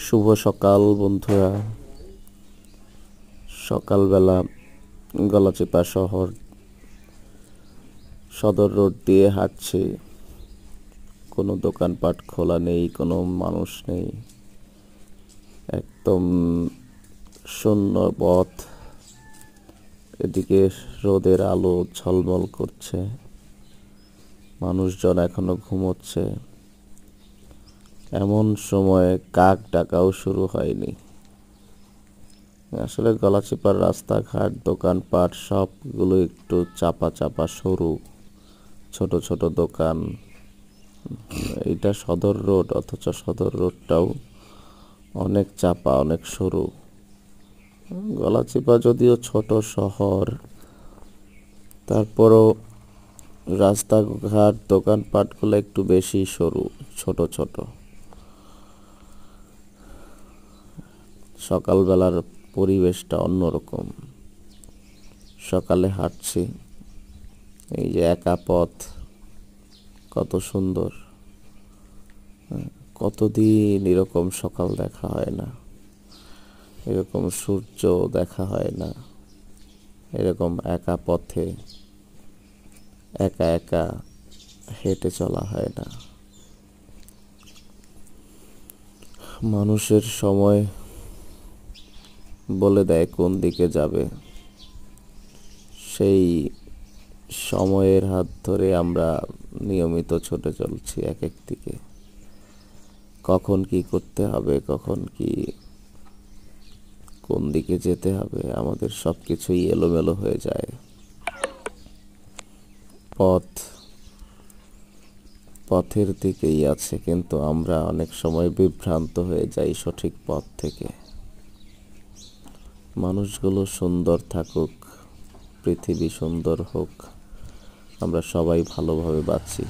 শুভ সকাল বন্ধুরা। সকালবেলা গলাচিপা শহর সদর রোড দিয়ে হাঁটছি। কোনো দোকানপাট খোলা নেই, কোনো মানুষ নেই, একদম শূন্য পথ। এদিকে রোদের আলো ঝলমল করছে, মানুষজন এখনো ঘুমোচ্ছে। এমন সময়ে কাক ডাকাও শুরু হয়নি। আসলে গলাচিপার রাস্তাঘাট, দোকানপাট সবগুলো একটু চাপা চাপা, সরু, ছোট ছোট দোকান। এইটা সদর রোড, অথচ সদর রোডটাও অনেক চাপা, অনেক সরু। গলাচিপা যদিও ছোট শহর, তারপরও রাস্তাঘাট, দোকানপাটগুলো একটু বেশি সরু, ছোট ছোট। সকালবেলার পরিবেশটা অন্যরকম। সকালে হাঁটছি, এই যে একা পথ, কত সুন্দর। কতদিন এরকম সকাল দেখা হয় না, এরকম সূর্য দেখা হয় না, এরকম একা পথে একা একা হেঁটে চলা হয় না। মানুষের সময় বলে দেয় কোন দিকে যাবে, সেই সময়ের হাত ধরে আমরা নিয়মিত ছুটে চলছি এক এক দিকে। কখন কি করতে হবে, কখন কি কোন দিকে যেতে হবে, আমাদের সব কিছুই এলোমেলো হয়ে যায়। পথের দিকেই আছে, কিন্তু আমরা অনেক সময় বিভ্রান্ত হয়ে যাই সঠিক পথ থেকে। মানুষগুলো সুন্দর থাকুক, পৃথিবী সুন্দর হোক, আমরা সবাই ভালোভাবে বাঁচি।